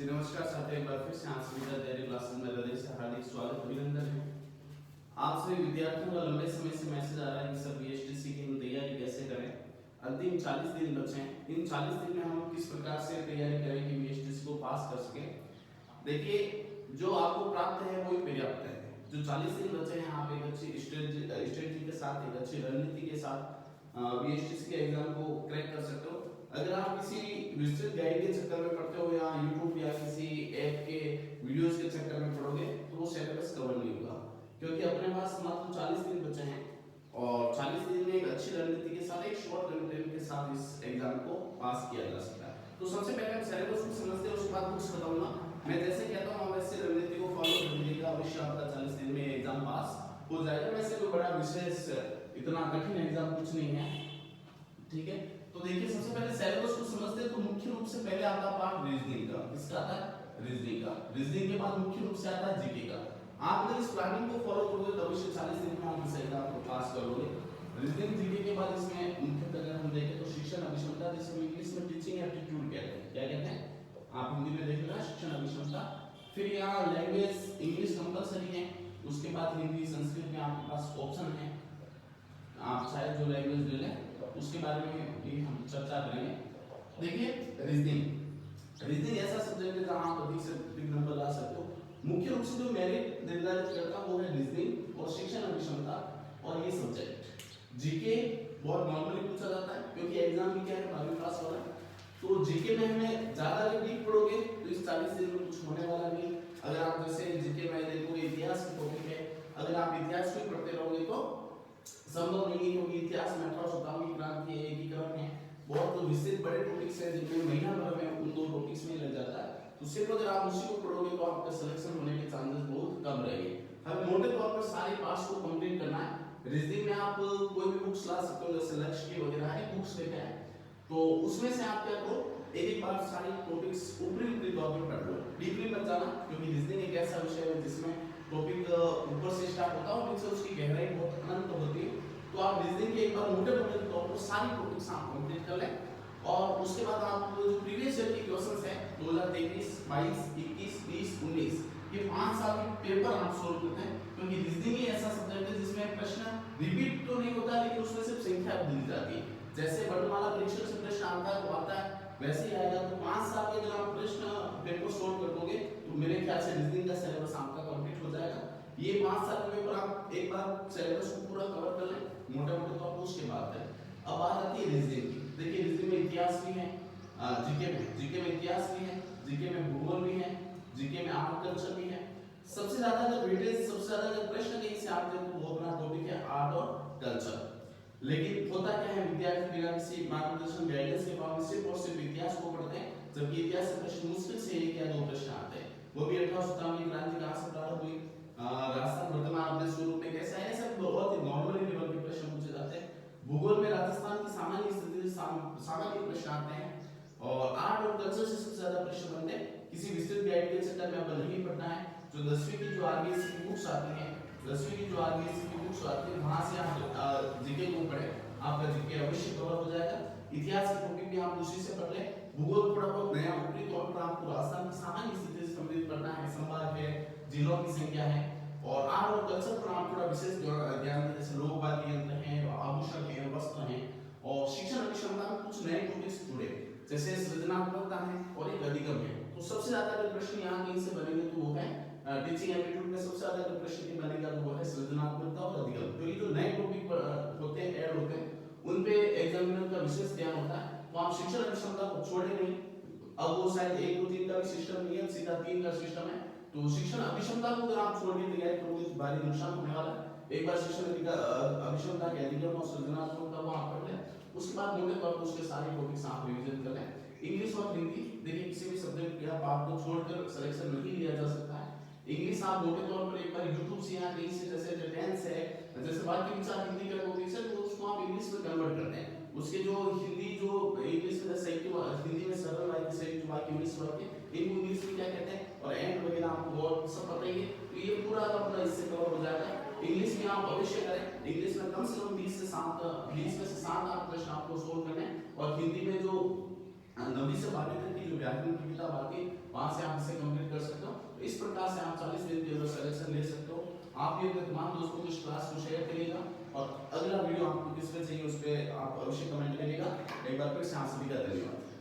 जी नमस्कार साथियों, एक बार फिर से आज सुविधा तैयारी क्लासेस में हृदय से हार्दिक स्वागत अभिनंदन है। आप सभी विद्यार्थियों का लंबे समय से मैसेज आ रहा है कि सर बीएसटीसी की हम तैयारी कैसे करें। अंतिम 40 दिन बचे हैं। इन 40 दिन में हम किस प्रकार से तैयारी करें कि बीएसटीसी को पास कर सके। देखिए, जो आपको प्राप्त है वही पर्याप्त है। जो 40 दिन बचे हैं आप एक अच्छी स्ट्रेटजी के साथ, एक अच्छी रणनीति के साथ बीएसटीसी के एग्जाम को क्रैक कर सकते हो। अगर आप किसी विस्तृत गाइड के चक्कर में पढ़ते हो या यूट्यूब या किसी ऐप के वीडियोस के चक्कर में पढ़ोगे तो वो सिलेबस कवर नहीं होगा, क्योंकि अपने पास मात्र 40 दिन बचे हैं और 40 दिन में एक अच्छी रणनीति के साथ, एक शॉर्ट कंटेंट के साथ इस एग्जाम को पास किया जा सकता है। तो सबसे पहले हम सिलेबस को समझते हैं, उसके बाद कुछ बताऊंगा। मैं जैसे कहता हूँ वैसे रणनीति को फॉलो कर लीजिएगा, अवश्य आपका 40 दिन में एग्जाम पास हो जाएगा। वैसे कोई बड़ा विशेष इतना कठिन एग्जाम कुछ नहीं है, ठीक है। तो देखिए, सबसे पहले सिलेबस को समझते हैं। तो मुख्य रूप से पहले आता है पार्ट रीजनिंग का। किसका आता है? रीजनिंग का। रीजनिंग के बाद मुख्य रूप से आता है जीके का। आप अगर इस प्लानिंग को फॉलो करोगे तो अवश्य 40 दिन में आप इस एग्जाम को पास करोगे। रीजनिंग जीके के बाद इसमें मुख्यतः अगर हम देखें तो शिक्षण अभिक्षमता, जिसको इंग्लिश में टीचिंग एप्टीट्यूड कहते हैं। क्या कहते हैं? आप हिंदी में देख लेना, शिक्षण अभिक्षमता। फिर यहाँ लैंग्वेज इंग्लिश कंपलसरी है। उसके बाद हिंदी संस्कृत में आपके पास ऑप्शन है, आप चाहे जो लैंग्वेज ले लें। उसके बारे में भी हम चर्चा करेंगे। देखिए, रीजनिंग ऐसा सब्जेक्ट है जहां आप अधिक से अधिक नंबर ला सकते हो। मुख्य रूप से जो मेरिट निर्धारित करता है वो है रीजनिंग और शिक्षण अभिक्षमता और ये सब्जेक्ट। जीके बहुत नॉर्मली पूछा जाता है, क्योंकि एग्जाम भी क्या है, 12वीं पास वाला है। तो जीके में हमें ज्यादा डीप पढ़ोगे तो इस 40 दिन में कुछ होने वाला नहीं। अगर आप जैसे जीके में देखोगे इतिहास की टॉपिक है, अगर आप इतिहास को पढ़ते रहोगे तो संभव नहीं है, क्योंकि इतिहास में 1857 की क्रांति है, एकीकरण है, बहुत विस्तृत बड़े टॉपिक्स हैं जिनमें महीना भर में उन दो टॉपिक्स में लग जाता है। तो सिर्फ अगर आप उसी को पढ़ोगे तो आपका सिलेक्शन होने के चांसेस बहुत कम रहेंगे। हमें मोटे तौर पर सारे पार्ट्स को कंप्लीट करना है। रीजनिंग में आप कोई भी बुक्स ला सकते हो, जैसे लक्ष्य की वगैरह है बुक्स लेके आए, तो उसमें से आप क्या करो, एक बार सारी टॉपिक्स ऊपरी तौर पर पढ़ लो, डीपली मत जाना, क्योंकि रीजनिंग एक ऐसा विषय है जिसमें टॉपिक ऊपर से स्टार्ट होता है और नीचे उसकी गहराई बहुत अनंत होती है। तो आप रीजनिंग के एक बार मोटे तौर पर सारी टॉपिक्स आप कंप्लीट कर लें और उसके बाद आप जो प्रीवियस ईयर के क्वेश्चंस हैं 2023, 22, 21, 20, 19 ये 5 साल के पेपर आप सोल्व करते हैं, क्योंकि रीजनिंग ही ऐसा सब्जेक्ट है जिसमें प्रश्न रिपीट तो नहीं होता, लेकिन उसमें सिर्फ संख्या दी जाती है। जैसे वर्णमाला परीक्षा से प्रश्न आता है तो आता है, वैसे ही आएगा। तो 5 साल के अगर आप प्रश्न पेपर सोल्व कर दोगे तो मेरे ख्याल से रीजनिंग का सिलेबस आपका कंप्लीट हो जाएगा। ये 5 साल के पेपर आप एक बार सिलेबस को पूरा कवर कर लें मोटे तौर पर, उसके बाद है। अब बात आती है रीजनिंग की। देखिए, रीजनिंग में इतिहास भी है, जीके में इतिहास भी है, जीके में भूगोल भी है, जीके में आर्ट कल्चर भी है। सबसे ज्यादा अगर वेटेज, सबसे ज्यादा अगर प्रश्न कहीं से आते हैं तो वो अपना टॉपिक है आर्ट और कल्चर। लेकिन होता क्या है, विद्यार्थी बिना किसी मार्गदर्शन गाइडेंस के पास सिर्फ और सिर्फ इतिहास को पढ़ते हैं, जबकि इतिहास से प्रश्न मुश्किल से एक या दो प्रश्न आते हैं। वो भी 1857 की क्रांति कहां से प्रारंभ हुई, राजस्थान वर्तमान अपने स्वरूप में कैसा है, सब बहुत ही नॉर्मल लेवल के प्रश्न पूछे जाते हैं। भूगोल में राजस्थान की सामान्य स्थिति सामान्य प्रश्न आते हैं और आर्ट और कल्चर से सबसे ज्यादा प्रश्न बनते हैं। किसी विस्तृत गाइड के चक्कर में अपन नहीं पढ़ना है। जो 10वीं की जो आरबीएससी की बुक्स आती हैं, 10वीं की जो आरबीएससी की बुक्स आती है वहां से आप जीके को पढ़े, आपका जीके अवश्य कवर हो जाएगा। इतिहास की टॉपिक भी आप उसी से पढ़ लें। भूगोल थोड़ा बहुत नया ऊपरी तौर पर आपको राजस्थान की सामान्य स्थिति से संबंधित पढ़ना है, संभाग है, जिलों की संख्या है। और आर्ट और कल्चर पर आप थोड़ा विशेष ध्यान दें, जैसे लोकवाद्य यंत्र हैं, आभूषण हैं, वस्त्र हैं। और शिक्षण अभिक्षमता में कुछ नए टॉपिक्स जुड़े, जैसे सृजनात्मकता है और एक अधिगम है। तो सबसे ज्यादा अगर प्रश्न यहाँ कहीं से बनेंगे तो वो है टीचिंग एप्टीट्यूड में सबसे ज्यादा अगर प्रश्न की बनेगा तो वो है सृजनात्मकता और अधिगम। तो ये जो नए टॉपिक होते हैं, ऐड होते हैं, उन पे एग्जामिनर का विशेष ध्यान होता है। तो आप शिक्षण अभिक्षमता को छोड़े नहीं। अब वो शायद 1 2 3 का भी सिस्टम नहीं है, सीधा 3 का सिस्टम है। तो शिक्षण अभिक्षमता को अगर आप छोड़ के तैयारी करोगे तो भारी नुकसान होने वाला है। एक बार शिक्षण अभिक्षमता के अधिगम और सृजनात्मकता को आप पढ़ लें, उसके बाद मोटे तौर पर उसके सारे टॉपिक्स आप रिवीजन कर लें। इंग्लिश और हिंदी, देखिए किसी भी सब्जेक्ट के आप को छोड़कर सिलेक्शन नहीं लिया जा सकता है। इंग्लिश आप मोटे तौर पर एक बार YouTube से या कहीं से, जैसे जो टेंस है, जैसे वाक्य विचार हिंदी का टॉपिक है तो उसको आप इंग्लिश में कन्वर्ट करते हैं। उसके जो हिंदी जो इंग्लिश में संयुक्त, हिंदी में सरल वाक्य, संयुक्त वाक्य, इंग्लिश वाक्य, इनको इंग्लिश में क्या कहते हैं, और एंड वगैरह आपको और सब पता ही है। तो ये पूरा अपना इससे कवर हो जाएगा। इंग्लिश में आप अवश्य करें। इंग्लिश में कम से कम 20 में से 7 आप प्रश्न आपको सोल्व करने हैं। और हिंदी में जो 90 से 12वीं तक की जो व्याकरण की किताब आती है वहां से आप इसे कंप्लीट कर सकते हो। तो इस प्रकार से आप 40 दिन के सलेक्शन ले सकते हो। आप भी अपने तमाम दोस्तों को इस क्लास को शेयर करिएगा और अगला वीडियो आपको किस पे चाहिए उस पर आप अवश्य कमेंट करिएगा। एक बार फिर से आप सभी का धन्यवाद।